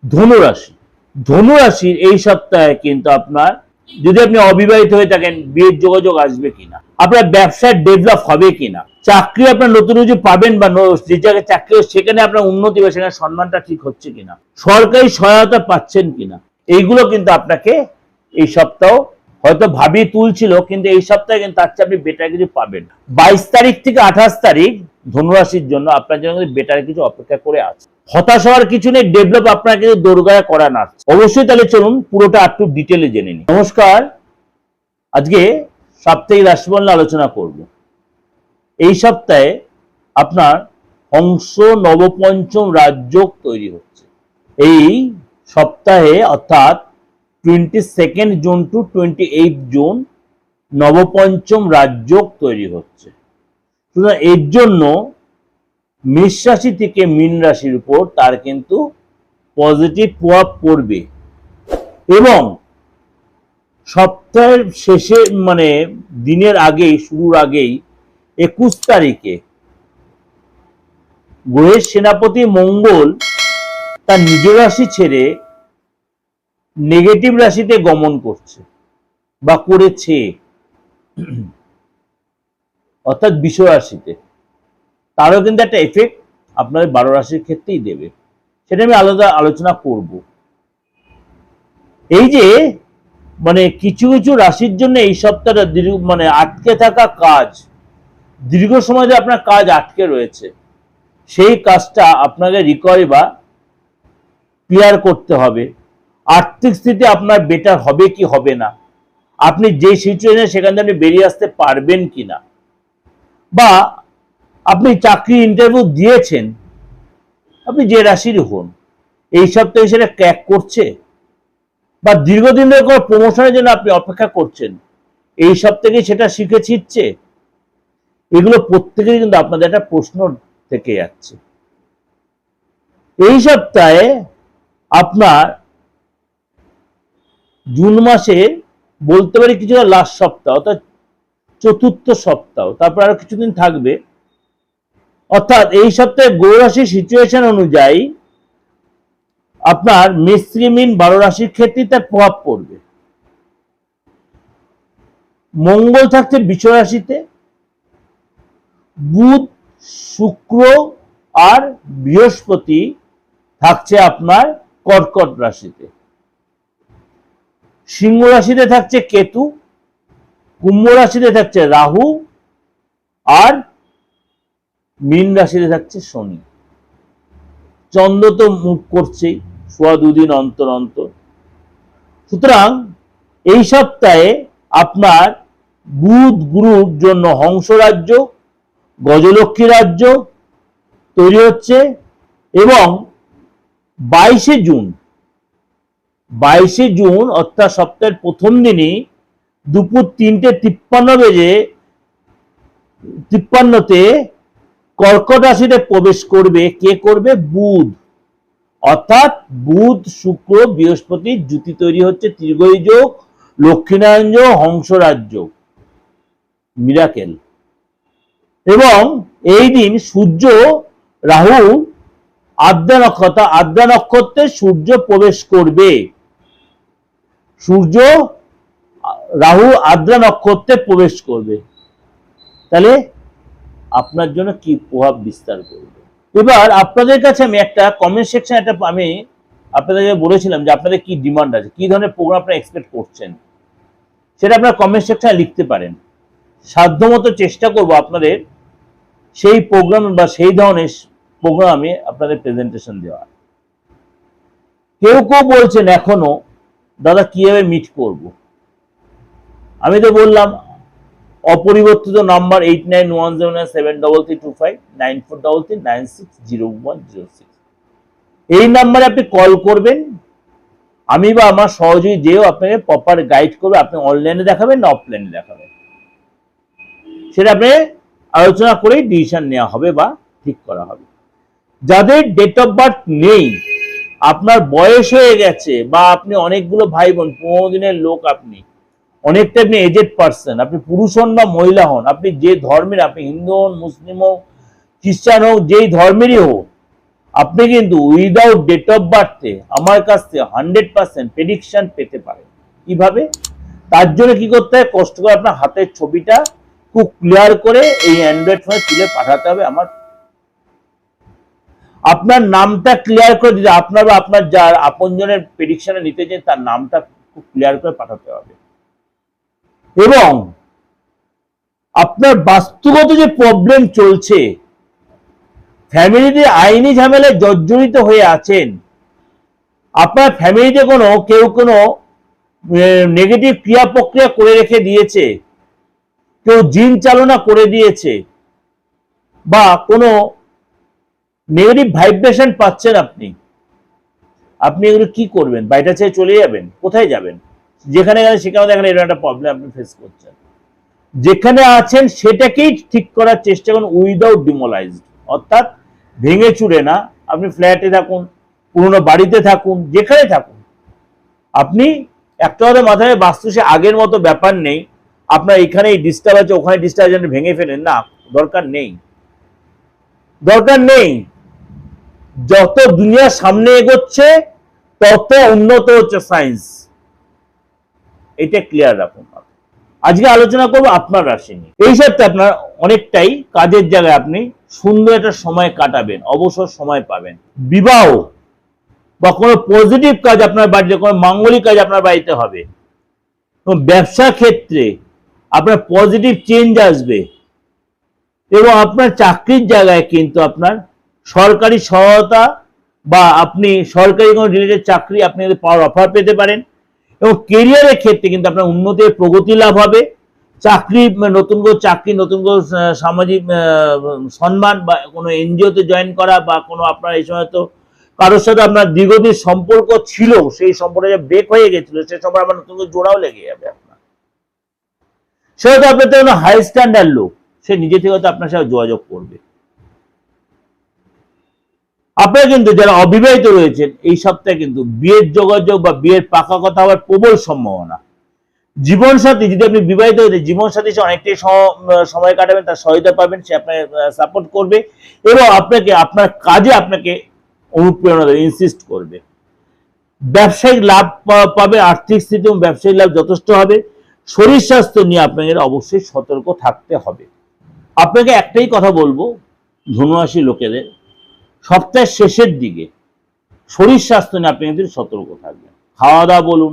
ধনুরাশি, ধনুরাশির এই সপ্তাহে কিন্তু আপনার, যদি আপনি অবিবাহিত হয়ে থাকেন, বিয়ের যোগাযোগ আসবে কিনা, আপনার ব্যবসায় ডেভেলপ হবে কিনা, চাকরি আপনার নতুন কিছু পাবেন, বা যে জায়গায় চাকরি সেখানে আপনার উন্নতি বা সেখানে সম্মানটা ঠিক হচ্ছে কিনা, সরকারি সহায়তা পাচ্ছেন কিনা, এইগুলো কিন্তু আপনাকে এই সপ্তাহ হয়তো ভাবিয়ে তুলছিল, কিন্তু এই সপ্তাহে কিন্তু তার চেয়ে আপনি বেটার কিছু পাবেন। 22 তারিখ থেকে 28 তারিখ ধনুরাশির জন্য আপনার জন্য বেটার কিছু অপেক্ষা করে আছে। হতাশ হওয়ার কিছু নেই, ডেভেলপ আপনাকে দোরগোড়ায় করা না। অবশ্যই তাহলে চলুন পুরোটা একটু ডিটেলে জেনে নিই। নমস্কার, আজকে সাপ্তাহিক রাশিফল নিয়ে আলোচনা করব। এই সপ্তাহে আপনার হংস নবপঞ্চম রাজযোগ তৈরি হচ্ছে। এই সপ্তাহে অর্থাৎ 22 জুন টু 28 জুন নবপঞ্চম রাজযোগ তৈরি হচ্ছে। সুতরাং এর জন্য মেষ রাশি থেকে মীন রাশির উপর তার কিন্তু পজিটিভ প্রভাব পড়বে, এবং সপ্তাহের শেষে মানে দিনের আগেই, শুরুর আগেই 21 তারিখে গ্রহের সেনাপতি মঙ্গল তার নিজ রাশি ছেড়ে নেগেটিভ রাশিতে গমন করছে বা করেছে, অর্থাৎ বৃষ রাশিতে। তারও কিন্তু একটা এফেক্ট আপনার 12 রাশির ক্ষেত্রেই দেবে, সেটা আমি আলাদা আলোচনা করব। এই যে মানে কিছু কিছু রাশির জন্য এই সপ্তাহটা মানে আটকে থাকা কাজ, দীর্ঘ সময় ধরে আপনার কাজ আটকে রয়েছে, সেই কাজটা আপনাকে রিকভারি বা ক্লিয়ার করতে হবে। আর্থিক স্থিতি আপনার বেটার হবে কি হবে না, আপনি যে সিচুয়েশনে সেখান থেকে আপনি বেরিয়ে আসতে পারবেন কিনা, বা আপনি চাকরি ইন্টারভিউ দিয়েছেন, আপনি যে রাশির হন, এই সপ্তাহে সেটা ক্র্যাক করছে, বা দীর্ঘদিন ধরে কোনো প্রমোশনের জন্য আপনি অপেক্ষা করছেন, এই সপ্তাহে সেটা শিখে ছিটছে, এগুলো প্রত্যেকেই কিন্তু আপনাদের একটা প্রশ্ন থেকে যাচ্ছে। এই সপ্তাহে আপনার জুন মাসে বলতে পারি কিছুটা লাস্ট সপ্তাহ, অর্থাৎ চতুর্থ সপ্তাহ, তারপর আরো কিছুদিন থাকবে। অর্থাৎ এই সপ্তাহে গ্রহ রাশির সিচুয়েশন অনুযায়ী আপনার মেষ থেকে মীন 12 রাশির ক্ষেত্রে তার প্রভাব পড়বে। মঙ্গল থাকছে বৃষ রাশিতে, বুধ, শুক্র আর বৃহস্পতি থাকছে আপনার কর্কট রাশিতে। সিংহ রাশিতে থাকছে কেতু, কুম্ভ রাশিতে থাকছে রাহু, আর মীন রাশিতে থাকছে শনি। চন্দ্র তো মুখ করছেই সোয়া 2 দিন অন্তর অন্তর। সুতরাং এই সপ্তাহে আপনার বুধ গুরুর জন্য হংস রাজ্য, গজলক্ষ্মী রাজ্য তৈরি হচ্ছে, এবং 22 জুন অর্থাৎ সপ্তাহের প্রথম দিনই দুপুর 3:53 কর্কট রাশিতে প্রবেশ করবে। কে করবে? বুধ। অর্থাৎ বুধ শুক্র বৃহস্পতির জুতি তৈরি হচ্ছে, ত্রিগোই যোগ, লক্ষ্মীনারায়ণ যোগ, হংসরাজ যোগ, মিরাকেল। এবং এই দিন সূর্য রাহু আদ্রা নক্ষত্রে সূর্য প্রবেশ করবে। সূর্য রাহু আদ্রা নক্ষত্রে প্রবেশ করবে, তাহলে আপনার জন্য কি প্রভাব বিস্তার করবে। এবার আপনাদের কাছে আমি একটা কমেন্ট সেকশন, আমি আপনাদেরকে বলেছিলাম যে আপনাদের কি ডিমান্ড আছে, কি ধরনের প্রোগ্রাম আপনারা এক্সপেক্ট করছেন, সেটা আপনারা কমেন্ট সেকশনে লিখতে পারেন। সাধ্যমতো চেষ্টা করব আপনাদের সেই প্রোগ্রাম বা সেই ধরনের প্রোগ্রামে আপনাদের প্রেজেন্টেশন দেওয়া। কেউ কেউ বলছেন এখনো দাদা কিভাবে মিট করব। আমি তো বললাম অপরিবর্তিত নাম্বার 8910973325 9433960106, এই নাম্বারে আপনি কল করবেন। আমি বা আমার সহযোগী যেও আপনাকে প্রপার গাইড করবে, আপনি অনলাইনে দেখাবেন না অফলাইনে দেখাবেন, সেটা আপনি আলোচনা করেই ডিসিশন নেওয়া হবে বা ঠিক করা হবে। যাদের ডেট অফ বার্থ নেই, আপনার বয়স হয়ে গেছে, বা আপনি অনেকগুলো ভাই বোন 15 দিনের লোক, আপনি অনেকটা আপনি এজেড পার্সন, আপনি পুরুষ হন বা মহিলা হন, আপনি যে ধর্মের, আপনি হিন্দু হন, মুসলিম হোক, খ্রিস্টান হোক, যেই ধর্মেরই হোক, আপনি কিন্তু উইদাউট ডেট অফ বার্থে আমার কাছ থেকে 100% প্রেডিকশন পেতে পারেন। কিভাবে? তার জন্য কি করতে হয়, কষ্ট করে আপনার হাতের ছবিটা খুব ক্লিয়ার করে এই অ্যান্ড্রয়েড ফোনে তুলে পাঠাতে হবে। আপনার নামটা ক্লিয়ার করে দিতে, আপনার বা আপনার যার আপনজনের প্রেডিকশনে নিতে চান তার নামটা খুব ক্লিয়ার করে পাঠাতে হবে। এবং আপনার বাস্তুগত যে প্রবলেম চলছে, ফ্যামিলিতে আইনি ঝামেলায় জর্জরিত হয়ে আছেন, আপনার ফ্যামিলিতে কেউ কোনো নেগেটিভ ক্রিয়া প্রক্রিয়া করে রেখে দিয়েছে, কেউ জিন চালনা করে দিয়েছে, বা কোনো নেগেটিভ ভাইব্রেশন পাচ্ছেন আপনি এগুলো কি করবেন? বাড়িটা ছেড়ে চলে যাবেন? কোথায় যাবেন? যেখানে গেলে সেখানে দেখেন এরকম একটা প্রবলেম আপনি ফেস করছেন। যেখানে আছেন সেটাকেই ঠিক করার চেষ্টা করুন উইদাউট ডিমোলাইজড, অর্থাৎ ভেঙে চুরে না। আপনি ফ্ল্যাটে থাকুন, পুরোনো বাড়িতে থাকুন, যেখানে থাকুন, আপনি একটা কথা মাথায়, বাস্তু সে আগের মতো ব্যাপার নেই আপনার এখানেই ডিস্টার্ব আছে ওখানে ডিস্টার্ব আছে ভেঙে ফেলেন, না, দরকার নেই। যত দুনিয়ার সামনে এগোচ্ছে তত উন্নত হচ্ছে সায়েন্স, এটা ক্লিয়ার রাখুন। আজকে আলোচনা করবো আপনার রাশি নিয়ে। এই সপ্তাহে আপনার অনেকটাই কাজের জায়গায় আপনি সুন্দর একটা সময় কাটাবেন, অবসর সময় পাবেন। বিবাহ বা কোনো পজিটিভ কাজ আপনার বাড়িতে, কোনো মাঙ্গলিক কাজ আপনার বাড়িতে হবে। ব্যবসা ক্ষেত্রে আপনার পজিটিভ চেঞ্জ আসবে, এবং আপনার চাকরির জায়গায় কিন্তু আপনার সরকারি সহায়তা বা আপনি সরকারি কোনো রিলেটেড চাকরি আপনি পাওয়ার অফার পেতে পারেন। এবং কেরিয়ারের ক্ষেত্রে কিন্তু আপনার উন্নতি প্রগতি লাভ হবে। নতুন করে সামাজিক সম্মান, বা কোনো এনজিওতে জয়েন করা, বা কোনো আপনার এই সময় তো কারোর সাথে আপনার দীর্ঘদিন সম্পর্ক ছিল, সেই সম্পর্কে ব্রেক হয়ে গেছিল, সে সময় আবার নতুন করে জোড়াও লেগে যাবে আপনার। সেটা আপনার তো কোনো হাই স্ট্যান্ডার্ড লোক, সে নিজে থেকে হয়তো আপনার সাথে যোগাযোগ করবে। আপনারা কিন্তু যারা অবিবাহিত রয়েছেন এই সপ্তাহে কিন্তু বিয়ের যোগাযোগ বা বিয়ের পাকা কথা হওয়ার প্রবল সম্ভাবনা। জীবনসাথী, যদি আপনি বিবাহিত হয়েছে, জীবনসাথী সে অনেকটাই সময় কাটাবেন, তার সহায়তা পাবেন, সে আপনাকে সাপোর্ট করবে এবং আপনার কাজে আপনাকে অনুপ্রেরণা দেবে, ইনসিস্ট করবে। ব্যবসায়িক লাভ পাবে, আর্থিক স্থিতি এবং ব্যবসায়িক লাভ যথেষ্ট হবে। শরীর স্বাস্থ্য নিয়ে আপনাকে অবশ্যই সতর্ক থাকতে হবে। আপনাকে একটাই কথা বলবো ধনুরাশি লোকেদের, সপ্তাহের শেষের দিকে শরীর স্বাস্থ্য নিয়ে আপনি কিন্তু সতর্ক থাকবেন। খাওয়া দাওয়া বলুন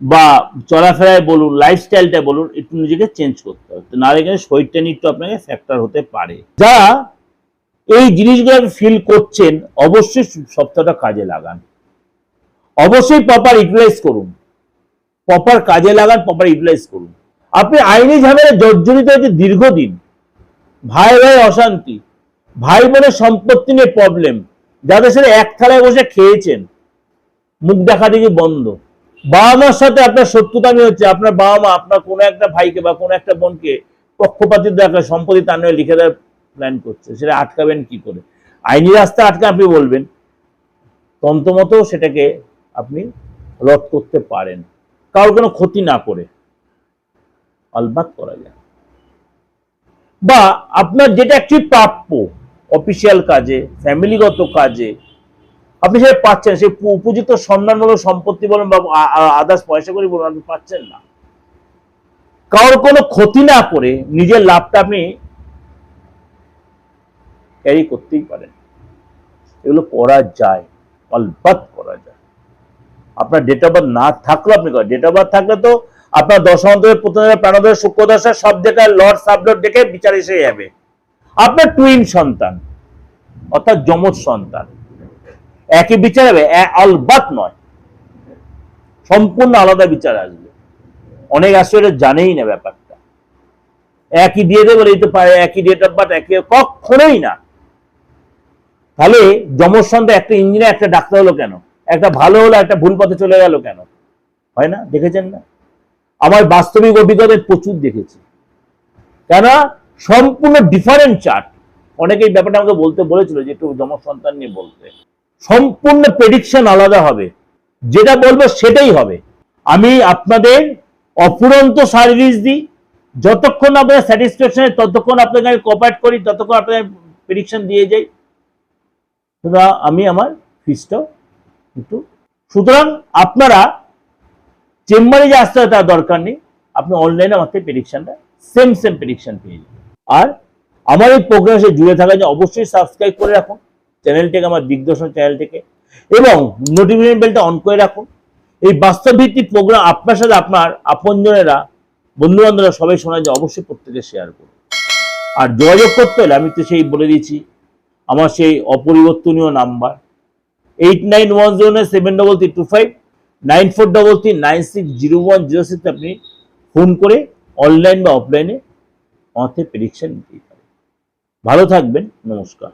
বা চলাফেরায় বলুন, লাইফস্টাইলটা বলুন, একটু নিজেকে চেঞ্জ করতে হবে, না হলে শরীরটা নিয়ে একটু আপনাকে ফ্যাক্টর হতে পারে। যারা এই জিনিসগুলো ফিল করছেন অবশ্যই সপ্তাহটা কাজে লাগান, অবশ্যই প্রপার ইউটিলাইজ করুন, প্রপার কাজে লাগান, প্রপার ইউটিলাইজ করুন। আপনি আইনি ঝামেলা জর্জরিত হয়েছে দীর্ঘদিন, ভাই অশান্তি, ভাই বোনের সম্পত্তি নিয়ে প্রবলেম, যাদের সাথে এক থালায় বসে খেয়েছেন, মুখ দেখা দেখি বন্ধ, বাবা মার সাথে আপনার শত্রুতামি হচ্ছে, আপনার বাবা মা আপনার কোনো একটা ভাইকে বা কোনো একটা বোনকে পক্ষপাতিত্ব দেখা সম্পত্তি তার নয় লিখে দেওয়ার প্ল্যান করছে, সেটা আটকাবেন কি করে? আইনি রাস্তা আটকা আপনি বলবেন, তন্ত্রমতো সেটাকে আপনি রদ করতে পারেন, কারোর কোনো ক্ষতি না করে আলবাত করা যায়। বা আপনার যেটা একটি প্রাপ্য অফিসিয়াল কাজে, ফ্যামিলিগত কাজে আপনি সেটা পাচ্ছেন, সেই উপযুক্ত সম্মানমূলক সম্পত্তি বলুন বা আদার্স পয়সা করে বলুন, আপনি পাচ্ছেন না। কারোর কোনো ক্ষতি না করে নিজের লাভটা আপনি ক্যারি করতেই পারেন। এগুলো করা যায়, আলবাত করা যায়। আপনার ডেট অফ বার্থ না থাকলেও আপনি করেন। ডেট অফ বার্থ থাকলে তো আপনার দশান্তরে প্রথমে প্রাণোদয় শুক্রদশা সব জায়গায় লর্ড সাবলর্ড ডেকে বিচার এসে যাবে। আপনার টুইন সন্তান অর্থাৎ যমজ সন্তান একই বিচার হবে, আলবাত নয়, সম্পূর্ণ আলাদা বিচার আসবে। অনেক আসলে জানেই না ব্যাপারটা, একই দিয়ে দেবে বলে এই তো পারে, একই ডেট অফ বার্থ একই, কখনোই না। তাহলে যমজ সন্তান একটা ইঞ্জিনিয়ার একটা ডাক্তার হলো কেন? একটা ভালো হলো একটা ভুল পথে চলে গেল কেন? হয় না? দেখেছেন না? আমার বাস্তবিক অভিজ্ঞতা প্রচুর দেখেছি, কেন সম্পূর্ণ ডিফারেন্ট চার্ট। অনেকেই ব্যাপারটা আমাকে বলতে বলেছিল যে একটু যমজ সন্তান নিয়ে বলতে, সম্পূর্ণ প্রেডিকশন আলাদা হবে, যেটা বলবো সেটাই হবে। আমি আপনাদের অফুরন্ত সার্ভিস দিই, যতক্ষণ আপনার স্যাটিসফ্যাকশন ততক্ষণ আপনাকে কোঅপারেট করি, ততক্ষণ আপনাদের প্রেডিকশন দিয়ে যাই। সুতরাং আমি আমার ফিসটাও একটু, সুতরাং আপনারা চেম্বারে যে আসতে হয় তার দরকার নেই, আপনি অনলাইনে আমার থেকে প্রেডিকশনটা সেম প্রেডিকশন পেয়ে যাবেন। আর আমার এই প্রোগ্রামের সাথে জুড়ে থাকার জন্য অবশ্যই সাবস্ক্রাইব করে রাখুন চ্যানেলটিকে, আমার দিগদর্শন চ্যানেলটিকে, এবং নোটিফিকেশন বেলটা অন করে রাখুন। এই বাস্তব ভিত্তিক প্রোগ্রাম আপনার সাথে আপনার আপনজনেরা, বন্ধু বান্ধবরা সবাই শোনার জন্য অবশ্যই প্রত্যেকে শেয়ার করুন। আর যোগাযোগ করতে হলে আমি তো সেই বলে দিচ্ছি, আমার সেই অপরিবর্তনীয় নাম্বার 89107325 9433960106, আপনি ফোন করে অনলাইন বা অফলাইনে আমাদের প্রেডিকশন নিতেই পারেন। ভালো থাকবেন, নমস্কার।